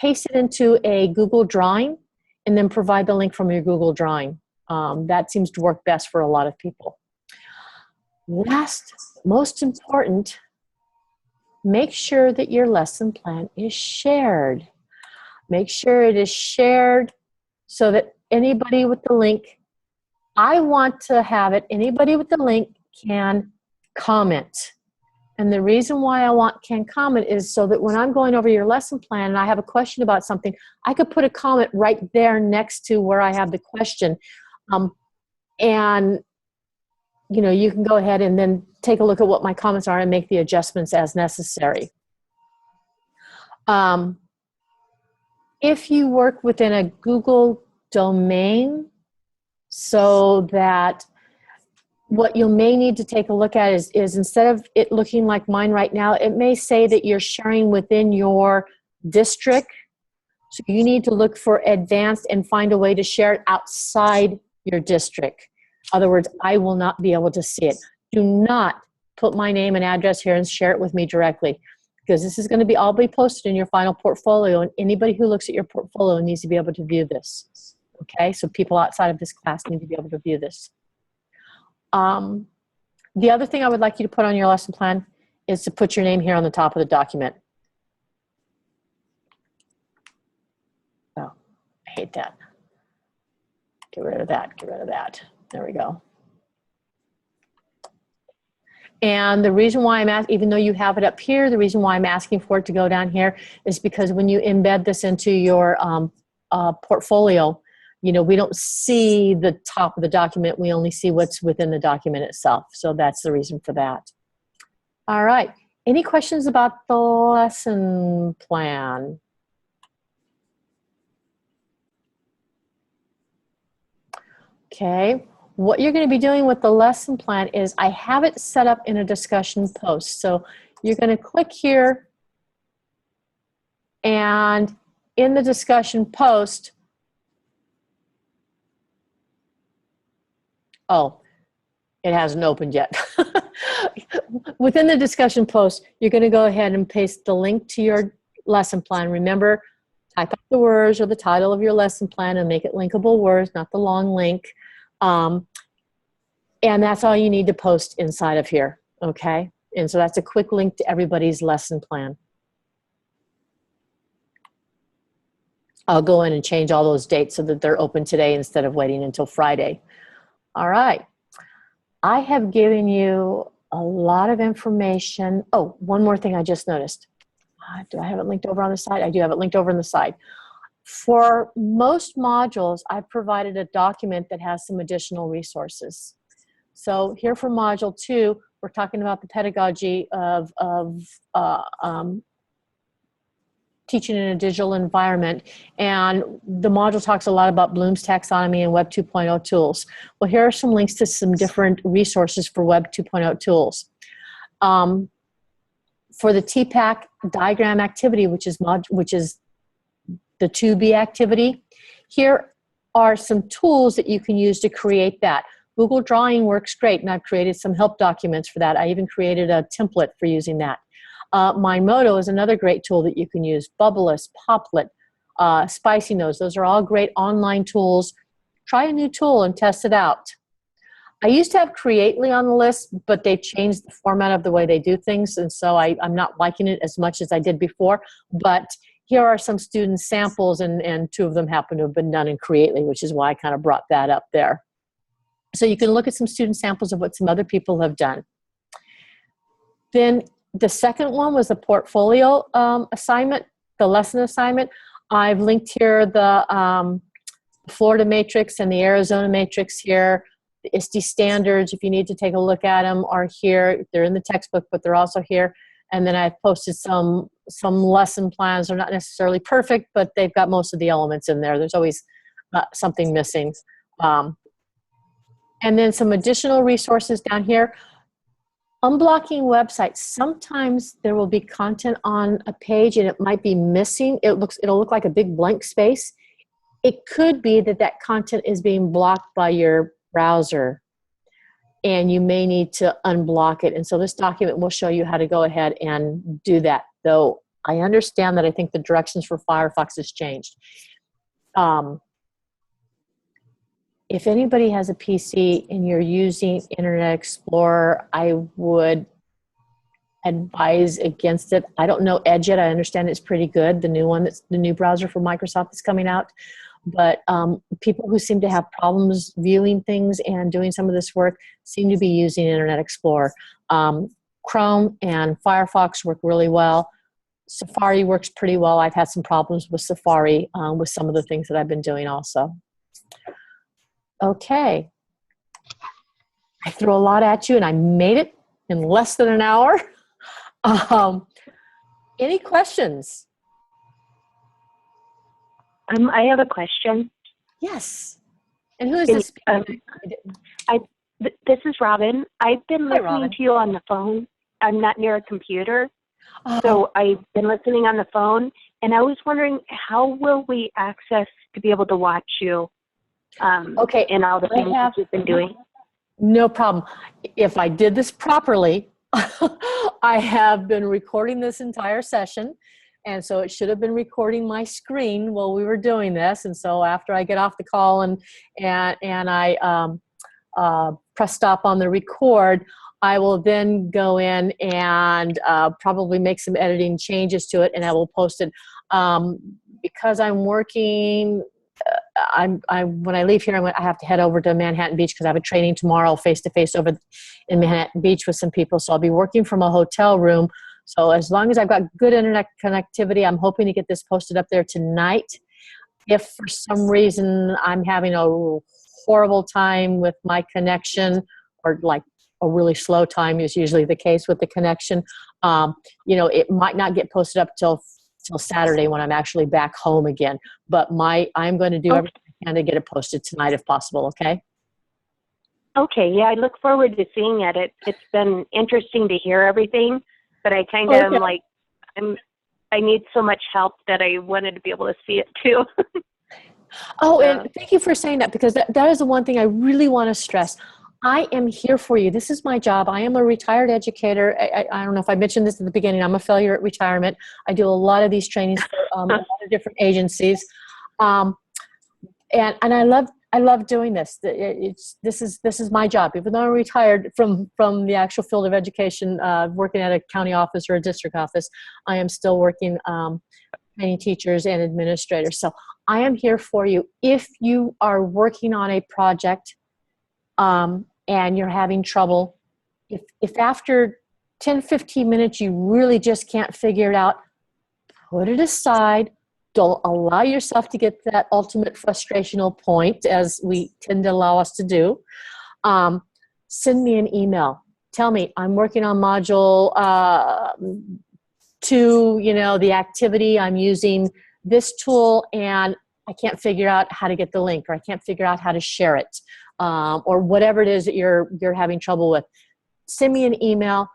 paste it into a Google Drawing and then provide the link from your Google Drawing. That seems to work best for a lot of people. Last, most important, make sure that your lesson plan is shared. Make sure it is shared so that anybody with the link, I want to have it, anybody with the link can comment. And the reason why I want can comment is so that when I'm going over your lesson plan and I have a question about something, I could put a comment right there next to where I have the question. And you know, you can go ahead and then take a look at what my comments are and make the adjustments as necessary. If you work within a Google domain, so that what you may need to take a look at is instead of it looking like mine right now, it may say that you're sharing within your district. So you need to look for advanced and find a way to share it outside your district. In other words, I will not be able to see it. Do not put my name and address here and share it with me directly, because this is going to be all be posted in your final portfolio, and anybody who looks at your portfolio needs to be able to view this. Okay, so people outside of this class need to be able to view this. The other thing I would like you to put on your lesson plan is to put your name here on the top of the document. Oh, I hate that. Get rid of that, get rid of that. There we go. And the reason why I'm asking, even though you have it up here, the reason why I'm asking for it to go down here is because when you embed this into your portfolio, you know, we don't see the top of the document. We only see what's within the document itself. So that's the reason for that. All right. Any questions about the lesson plan? Okay. What you're going to be doing with the lesson plan is I have it set up in a discussion post. So you're going to click here, and in the discussion post, oh, it hasn't opened yet. Within the discussion post, you're going to go ahead and paste the link to your lesson plan. Remember, type out the words or the title of your lesson plan and make it linkable words, not the long link. And that's all you need to post inside of here, okay? And so that's a quick link to everybody's lesson plan. I'll go in and change all those dates so that they're open today instead of waiting until Friday. All right. I have given you a lot of information. Oh, one more thing I just noticed. Do I have it linked over on the side? I do have it linked over on the side. For most modules, I've provided a document that has some additional resources. So here for Module 2, we're talking about the pedagogy of teaching in a digital environment. And the module talks a lot about Bloom's taxonomy and Web 2.0 tools. Well, here are some links to some different resources for Web 2.0 tools. For the TPAC diagram activity, which is the 2B activity, here are some tools that you can use to create that. Google Drawing works great, and I've created some help documents for that. I even created a template for using that. Moto is another great tool that you can use. Bubblist, Poplet, Spicy Nose. Those are all great online tools. Try a new tool and test it out. I used to have Creately on the list, but they've changed the format of the way they do things, and so I'm not liking it as much as I did before. But here are some student samples, and 2 of them happen to have been done in Creately, which is why I kind of brought that up there. So you can look at some student samples of what some other people have done. Then the second one was the portfolio assignment, the lesson assignment. I've linked here the Florida matrix and the Arizona matrix here. The ISTE standards, if you need to take a look at them, are here. They're in the textbook, but they're also here. And then I've posted some lesson plans. They're not necessarily perfect, but they've got most of the elements in there. There's always something missing. And then some additional resources down here. Unblocking websites. Sometimes there will be content on a page and it might be missing. It'll look like a big blank space. It could be that content is being blocked by your browser, and you may need to unblock it. And so this document will show you how to go ahead and do that. Though I understand that I think the directions for Firefox has changed. If anybody has a PC and you're using Internet Explorer, I would advise against it. I don't know Edge yet. I understand it's pretty good. The new one, that's the new browser for Microsoft is coming out. But people who seem to have problems viewing things and doing some of this work seem to be using Internet Explorer. Chrome and Firefox work really well. Safari works pretty well. I've had some problems with Safari with some of the things that I've been doing also. Okay. I threw a lot at you and I made it in less than an hour. Any questions? I have a question. Yes. And who is this speaking? This is Robin. I've been Hi, listening Robin. to you on the phone. I'm not near a computer, so I've been listening on the phone, and I was wondering, how will we access to be able to watch you Okay. in all the things that you've been doing? No problem. If I did this properly, I have been recording this entire session. And so it should have been recording my screen while we were doing this. And so after I get off the call and I press stop on the record, I will then go in and probably make some editing changes to it, and I will post it. Because I'm working, when I leave here, I have to head over to Manhattan Beach because I have a training tomorrow face-to-face over in Manhattan Beach with some people. So I'll be working from a hotel room. So as long as I've got good internet connectivity, I'm hoping to get this posted up there tonight. If for some reason I'm having a horrible time with my connection, or like a really slow time is usually the case with the connection, it might not get posted up till Saturday when I'm actually back home again. But I'm going to do everything I can to get it posted tonight if possible, okay? Okay, yeah, I look forward to seeing it. It's been interesting to hear everything, but I kind of am like, I need so much help that I wanted to be able to see it too. And thank you for saying that, because that is the one thing I really want to stress. I am here for you. This is my job. I am a retired educator. I don't know if I mentioned this at the beginning. I'm a failure at retirement. I do a lot of these trainings for a lot of different agencies. And I love doing this. This is my job. Even though I'm retired from the actual field of education, working at a county office or a district office, I am still working training teachers and administrators. So I am here for you. If you are working on a project and you're having trouble, if after 10, 15 minutes you really just can't figure it out, put it aside. Don't allow yourself to get to that ultimate frustrational point, as we tend to allow us to do. Send me an email. Tell me, I'm working on module 2, the activity. I'm using this tool and I can't figure out how to get the link, or I can't figure out how to share it, or whatever it is that you're having trouble with. Send me an email.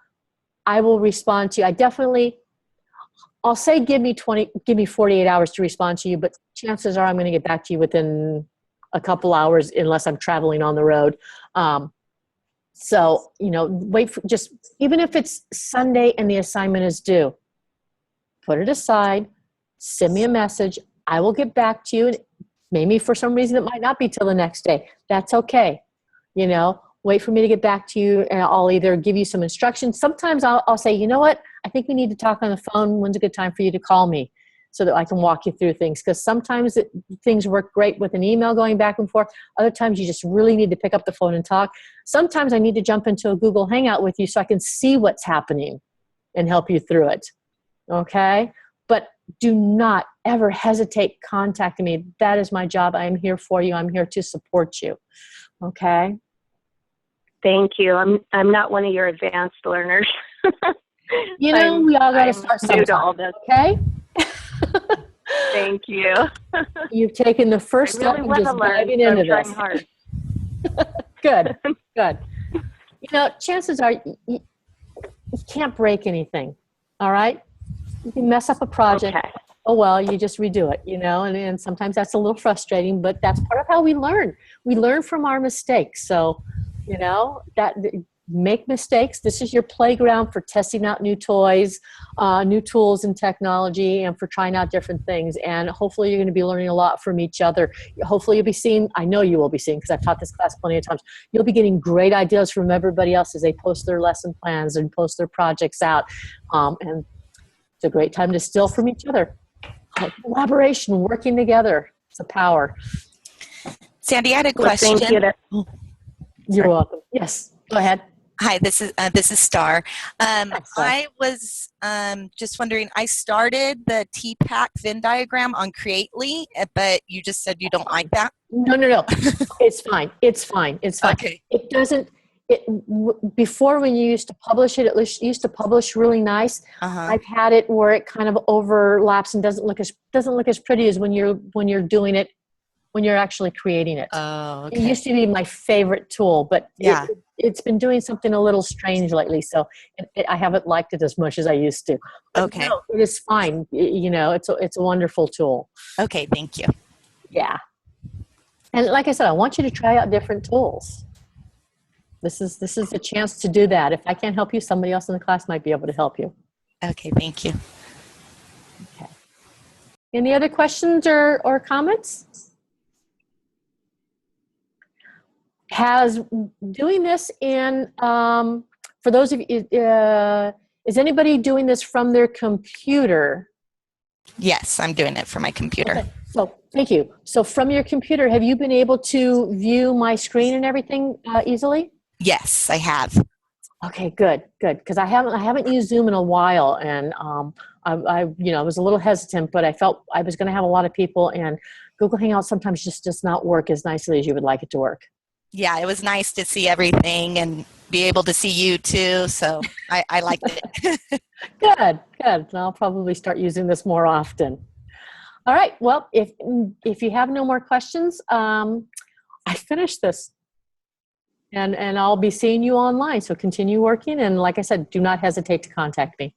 I will respond to you. I'll say give me 48 hours to respond to you, but chances are I'm going to get back to you within a couple hours unless I'm traveling on the road. So, wait for just, even if it's Sunday and the assignment is due, put it aside, send me a message. I will get back to you. Maybe for some reason it might not be till the next day. That's okay. Wait for me to get back to you, and I'll either give you some instructions. Sometimes I'll say, you know what? I think we need to talk on the phone. When's a good time for you to call me so that I can walk you through things? Because sometimes things work great with an email going back and forth. Other times you just really need to pick up the phone and talk. Sometimes I need to jump into a Google Hangout with you so I can see what's happening and help you through it. Okay? But do not ever hesitate contacting me. That is my job. I am here for you. I'm here to support you. Okay? Thank you. I'm not one of your advanced learners. We all got to start new to all sometime. this. Okay? Thank you. You've taken the first I step really and want just to learn, diving so into I'm trying this. hard. Good. Chances are you can't break anything. All right? You can mess up a project. Okay. Oh, well, you just redo it, and sometimes that's a little frustrating, but that's part of how we learn. We learn from our mistakes. So, that make mistakes. This is your playground for testing out new toys, new tools and technology, and for trying out different things. And hopefully you're going to be learning a lot from each other. Hopefully you'll be seeing, I know you will be seeing, because I've taught this class plenty of times, you'll be getting great ideas from everybody else as they post their lesson plans and post their projects out. And it's a great time to steal from each other. Collaboration, working together, it's a power. Sandy, I had a question. Thank you. You're welcome. Yes, go ahead. Hi, this is Star. Star. I was just wondering, I started the TPAC Venn diagram on Creately, but you just said you don't like that? No. It's fine. It's fine. Okay. It doesn't, before when you used to publish it, at least used to publish really nice. I've had it where it kind of overlaps and doesn't look as pretty as when you're doing it, when you're actually creating it. Oh, okay. It used to be my favorite tool, but yeah, it's been doing something a little strange lately. So I haven't liked it as much as I used to. But okay. no, it is fine. It's a wonderful tool. Okay, thank you. Yeah. And like I said, I want you to try out different tools. This is a chance to do that. If I can't help you, somebody else in the class might be able to help you. Okay, thank you. Okay. Any other questions or comments? Has doing this in, for those of you, is anybody doing this from their computer? Yes, I'm doing it from my computer. Okay. So thank you. So from your computer, have you been able to view my screen and everything easily? Yes, I have. Okay, good. Because I haven't used Zoom in a while, and I was a little hesitant, but I felt I was going to have a lot of people, and Google Hangouts sometimes just does not work as nicely as you would like it to work. Yeah, it was nice to see everything and be able to see you too. So I liked it. Good. And I'll probably start using this more often. All right. Well, if you have no more questions, I finished this. And I'll be seeing you online. So continue working. And like I said, do not hesitate to contact me.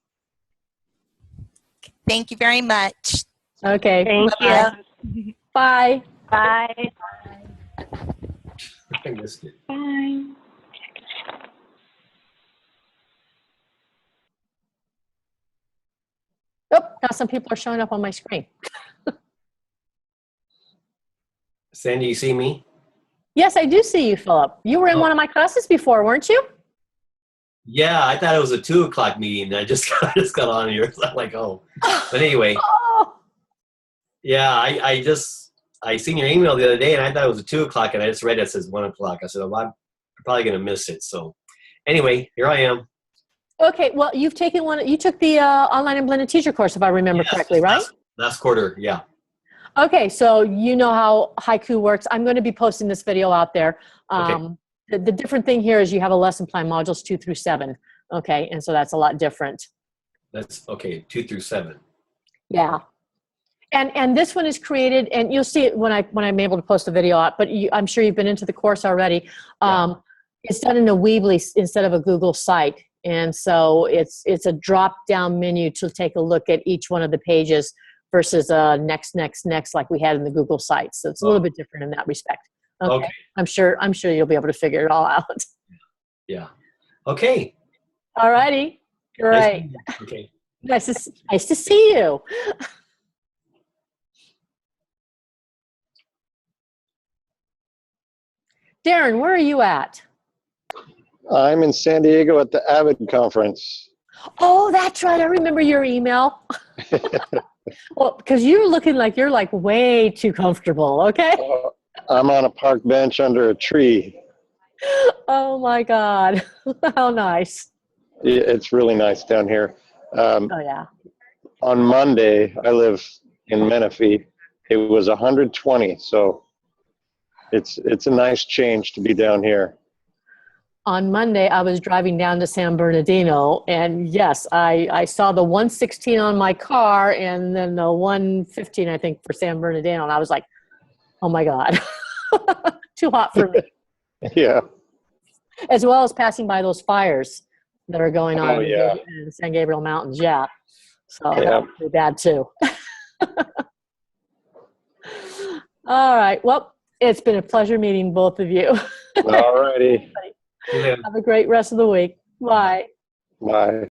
Thank you very much. Okay. Thank you. Bye. Bye. I missed it. Bye. Oh, now some people are showing up on my screen. Sandy, you see me? Yes, I do see you, Philip. You were in one of my classes before, weren't you? Yeah, I thought it was a 2 o'clock meeting. I just got on here. So I'm like, oh. But anyway, yeah, I seen your email the other day, and I thought it was a 2 o'clock, and I just read it says 1 o'clock. I said, well, I'm probably going to miss it. So anyway, here I am. Okay, well, you took the online and blended teacher course, if I remember correctly, right? Last quarter, yeah. Okay, so you know how Haiku works. I'm going to be posting this video out there. Okay. The different thing here is you have a lesson plan, modules 2 through 7. Okay, and so that's a lot different. That's okay, 2 through 7. Yeah. And this one is created, and you'll see it when I'm able to post the video out, but I'm sure you've been into the course already. Yeah. It's done in a Weebly instead of a Google site. And so it's a drop-down menu to take a look at each one of the pages versus next like we had in the Google sites. So it's a little bit different in that respect. Okay. I'm sure you'll be able to figure it all out. Yeah. Okay. All righty. Great. Okay. Nice to see you. Darren, where are you at? I'm in San Diego at the Avid conference. Oh, that's right. I remember your email. Well, because you're looking like you're like way too comfortable. Okay. I'm on a park bench under a tree. Oh my God. How nice. It's really nice down here. Oh yeah. On Monday, I live in Menifee. It was 120, so it's a nice change to be down here. On Monday, I was driving down to San Bernardino, and yes, I saw the 116 on my car and then the 115, I think, for San Bernardino, and I was like, oh my God, too hot for me. Yeah. As well as passing by those fires that are going on Oh, yeah. in the San Gabriel Mountains, yeah. So Yeah. that's pretty bad too. All right, well, it's been a pleasure meeting both of you. All righty. Have a great rest of the week. Bye. Bye.